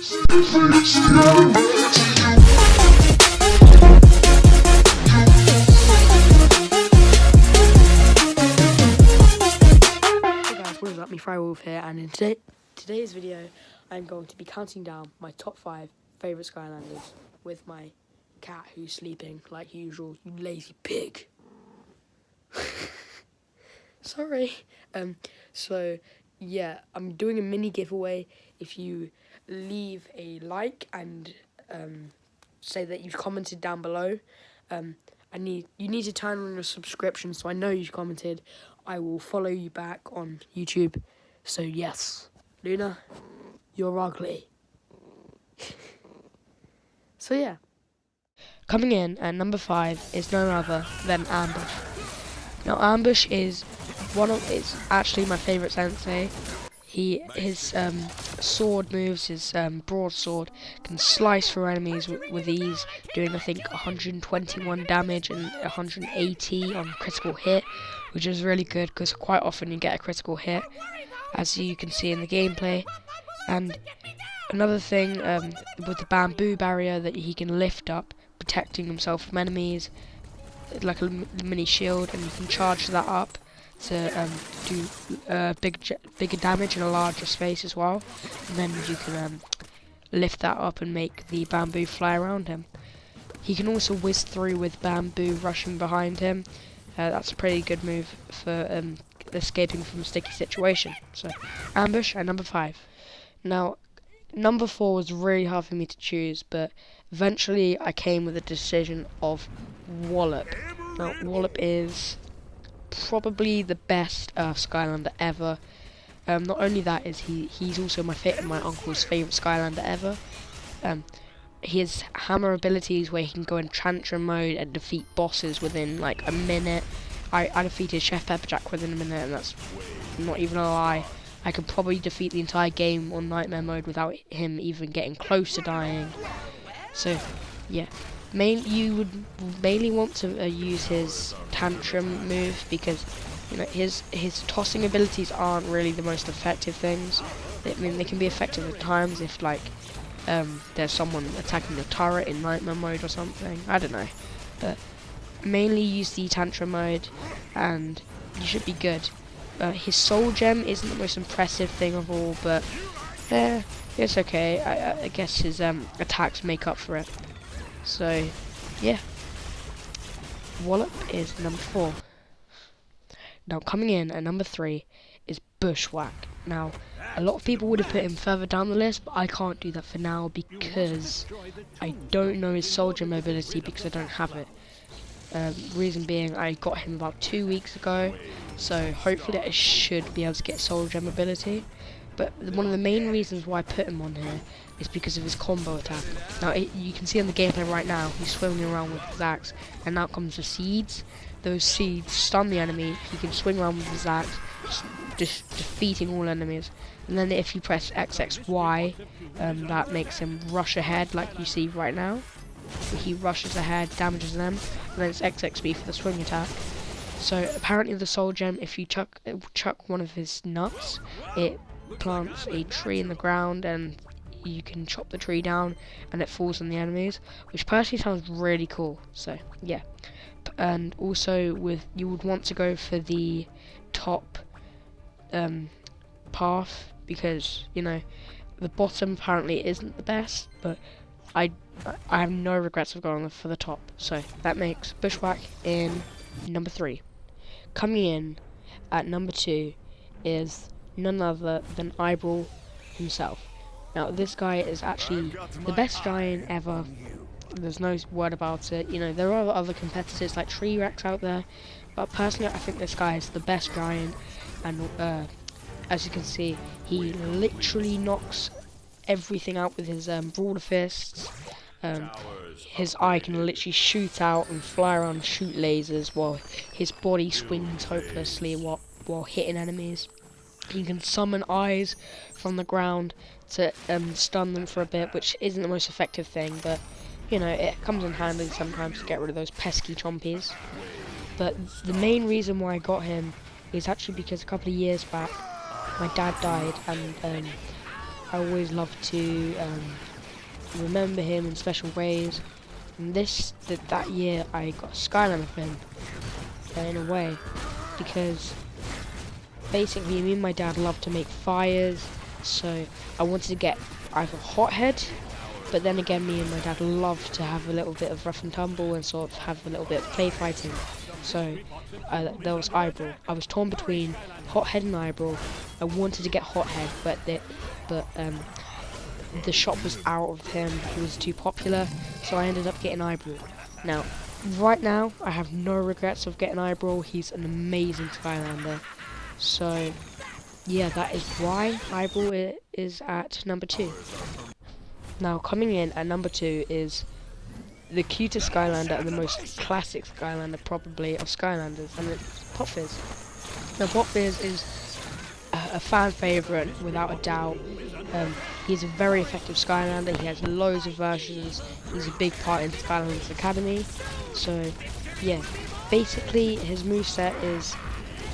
What is up, me Frywolf here, and in today's video I'm going to be counting down my top 5 favourite Skylanders with my cat who's sleeping like usual, you lazy pig. Sorry. So yeah, I'm doing a mini giveaway. If you leave a like and say that you've commented down below, you need to turn on your subscription so I know you've commented. I will follow you back on YouTube. So yes, Luna, you're ugly. So yeah. Coming in at number 5 is none other than Ambush. Now Ambush is actually my favourite sensei. His sword moves, his broadsword can slice through enemies with ease, doing I think 121 damage and 180 on critical hit, which is really good because quite often you get a critical hit, as you can see in the gameplay. And another thing with the bamboo barrier that he can lift up, protecting himself from enemies, like a mini shield, and you can charge that up to do bigger damage in a larger space as well. And then you can lift that up and make the bamboo fly around him. He can also whiz through with bamboo rushing behind him. That's a pretty good move for escaping from a sticky situation. So Ambush at number 5. Now number 4 was really hard for me to choose, but eventually I came with a decision of Wallop. Now Wallop is probably the best Skylander ever. Not only that, is he's also my uncle's favourite Skylander ever. He has hammer abilities where he can go in tantrum mode and defeat bosses within like a minute. I defeated Chef Pepperjack within a minute, and that's not even a lie. I could probably defeat the entire game on Nightmare mode without him even getting close to dying. So yeah, you would mainly want to use his tantrum move, because you know his tossing abilities aren't really the most effective things. I mean, they can be effective at times if like there's someone attacking the turret in Nightmare mode or something. I don't know, but mainly use the tantrum mode and you should be good. His soul gem isn't the most impressive thing of all, but it's okay. I guess his attacks make up for it. So yeah, Wallop is number 4. Now coming in at number 3 is Bushwhack. Now a lot of people would have put him further down the list, but I can't do that for now because I don't know his soul gem mobility because I don't have it. Reason being, I got him about 2 weeks ago, so hopefully I should be able to get soul gem ability. But one of the main reasons why I put him on here is because of his combo attack. Now you can see on the gameplay right now, he's swimming around with his axe, and out comes the seeds. Those seeds stun the enemy. He can swing around with his axe, just defeating all enemies. And then if you press XXY, that makes him rush ahead, like you see right now. He rushes ahead, damages them, and then it's XXB for the swing attack. So apparently the soul gem, if you chuck one of his nuts, it plants a tree in the ground and you can chop the tree down and it falls on the enemies, which personally sounds really cool. So yeah, and also you would want to go for the top path, because you know the bottom apparently isn't the best, but I have no regrets of going for the top. So that makes Bushwhack in number 3. Coming in at number 2 is none other than Eyeball himself. Now this guy is actually the best giant ever. There's no word about it. You know, there are other competitors like Tree Rex out there, but personally I think this guy is the best giant, and as you can see, he literally knocks everything out with his broader fists. His eye can literally shoot out and fly around and shoot lasers, while his body swings hopelessly while hitting enemies. He can summon eyes from the ground to stun them for a bit, which isn't the most effective thing, but you know, it comes in handy sometimes to get rid of those pesky chompies. But the main reason why I got him is actually because a couple of years back my dad died, and I always love to remember him in special ways. And that year I got a Skylander for him, in a way, because basically me and my dad love to make fires, so I wanted to get either Hothead, but then again me and my dad love to have a little bit of rough and tumble and sort of have a little bit of play fighting. So there was Eyeball. I was torn between Hothead and Eyeball. I wanted to get Hothead, but the shop was out of him. He was too popular, so I ended up getting Eyeball. Now, right now, I have no regrets of getting Eyeball. He's an amazing Skylander. So, yeah, that is why Eyeball is at number 2. Now, coming in at number 2 is the cutest Skylander and the most classic Skylander, probably, of Skylanders, and it's Pop Fizz. Now, Pop Fizz is a fan favourite, without a doubt. He's a very effective Skylander. He has loads of versions. He's a big part in Skylanders Academy. So, yeah, basically his moveset is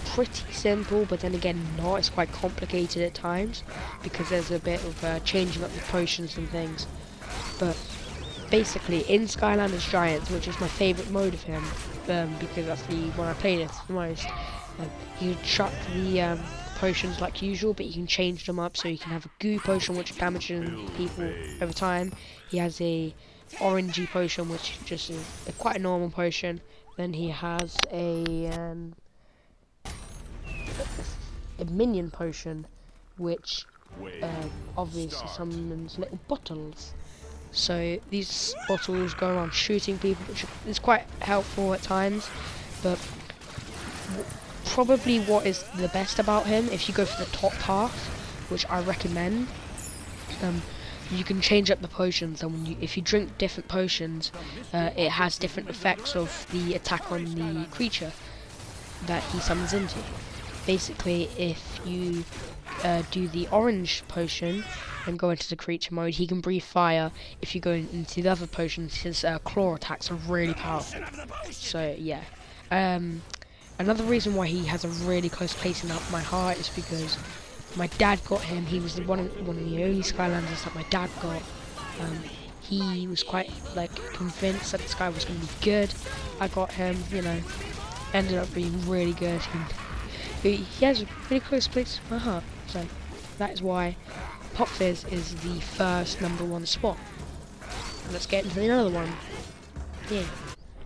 pretty simple, but then again not. It's quite complicated at times because there's a bit of changing up the potions and things. But basically in Skylanders Giants, which is my favourite mode of him, because that's the one I played it the most, you chuck the potions like usual, but you can change them up, so you can have a goo potion which damages people over time. He has a orangey potion which just is quite a normal potion. Then he has a minion potion which obviously summons little bottles. So these bottles go around shooting people, which is quite helpful at times. But probably what is the best about him, if you go for the top half, which I recommend, you can change up the potions, and if you drink different potions, it has different effects of the attack on the creature that he summons into. Basically, if you do the orange potion and go into the creature mode, he can breathe fire. If you go into the other potions, his claw attacks are really powerful. So yeah. Another reason why he has a really close place in my heart is because my dad got him. He was one of the only Skylanders that my dad got. He was quite convinced that this guy was going to be good. I got him, ended up being really good. He has a really close place in my heart. So that is why Pop Fizz is the first number 1 spot. Let's get into another one. Yeah.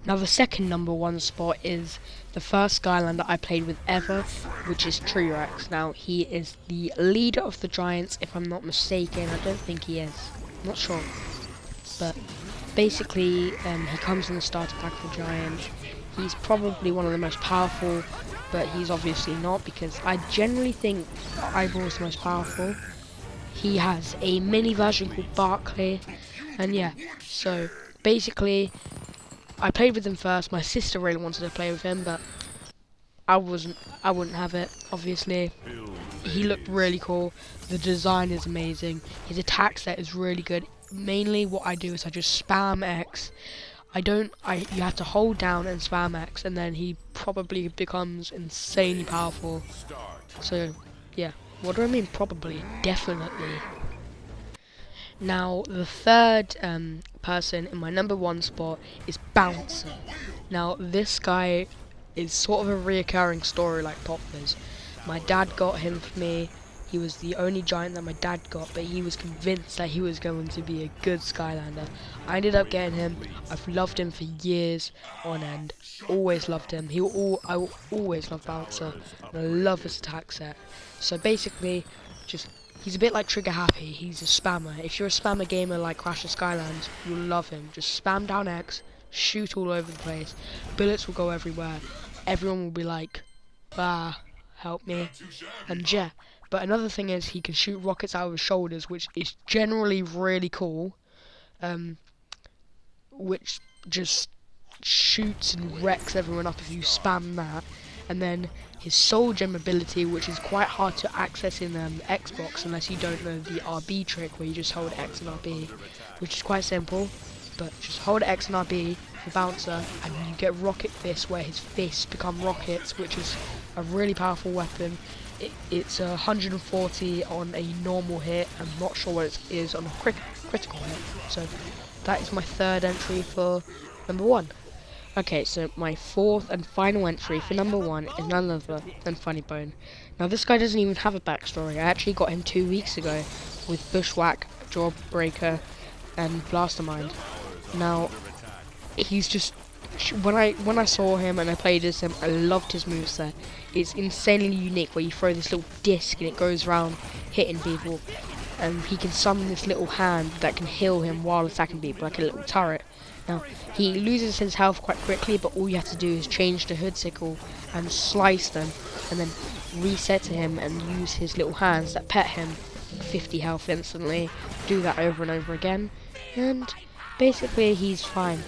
Now the second number 1 spot is the first Skylander I played with ever, which is T-Rex. Now he is the leader of the Giants, if I'm not mistaken. I don't think he is. I'm not sure. But basically, he comes in the starter pack for Giants. He's probably one of the most powerful, but he's obviously not, because I generally think Eyeball is the most powerful. He has a mini version called Barkley, and yeah, so basically I played with him first. My sister really wanted to play with him, but I wouldn't have it, obviously. He looked really cool. The design is amazing. His attack set is really good. Mainly what I do is I just spam X. You have to hold down and spam X, and then he probably becomes insanely powerful. So, yeah. What do I mean probably? Definitely. Now, the third person in my number 1 spot is Bouncer. Now, this guy is sort of a reoccurring story like Pop Fizz. My dad got him for me. He was the only giant that my dad got, but he was convinced that he was going to be a good Skylander. I ended up getting him. I've loved him for years on end. Always loved him. I will always love Bouncer, and I love his attack set. So basically, he's a bit like Trigger Happy. He's a spammer. If you're a spammer gamer like Crash of Skylands, you'll love him. Just spam down X, shoot all over the place. Bullets will go everywhere. Everyone will be like, ah, help me. And yeah. But another thing is he can shoot rockets out of his shoulders, which is generally really cool. Which just shoots and wrecks everyone up if you spam that. And then his Soul Gem ability, which is quite hard to access in Xbox unless you don't know the RB trick where you just hold X and RB, which is quite simple. But just hold X and RB for Bouncer, and you get Rocket Fist, where his fists become rockets, which is a really powerful weapon. it's 140 on a normal hit. I'm not sure what it is on a critical hit. So that is my third entry for number 1. Okay, so my fourth and final entry for number 1 is none other than Funny Bone. Now this guy doesn't even have a backstory. I actually got him 2 weeks ago with Bushwhack, Jawbreaker, and Blastermind. Now he's just, when I saw him and I played as him, I loved his moveset. It's insanely unique where you throw this little disc and it goes around hitting people, and he can summon this little hand that can heal him while attacking people like a little turret. Now he loses his health quite quickly, but all you have to do is change the hood sickle and slice them, and then reset to him and use his little hands that pet him 50 health instantly. Do that over and over again, and basically he's fine.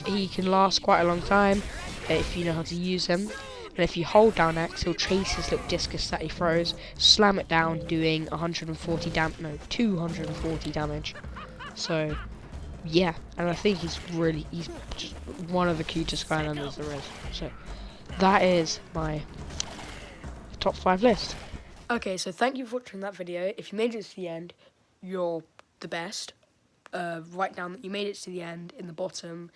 He can last quite a long time if you know how to use him. And if you hold down X, he'll chase his little discus that he throws, slam it down, doing 240 damage. So yeah, and I think he's just one of the cutest Skylanders there is. So that is my top 5 list. Okay, so thank you for watching that video. If you made it to the end, you're the best. Write down that you made it to the end in the bottom,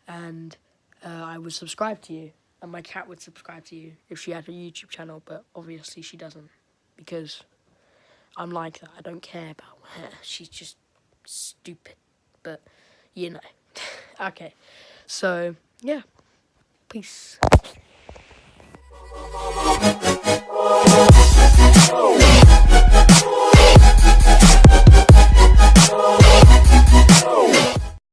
and I would subscribe to you, and my cat would subscribe to you if she had a YouTube channel, but obviously she doesn't, because I'm like that. I don't care about her. She's just stupid, but you know. Okay, so yeah, peace.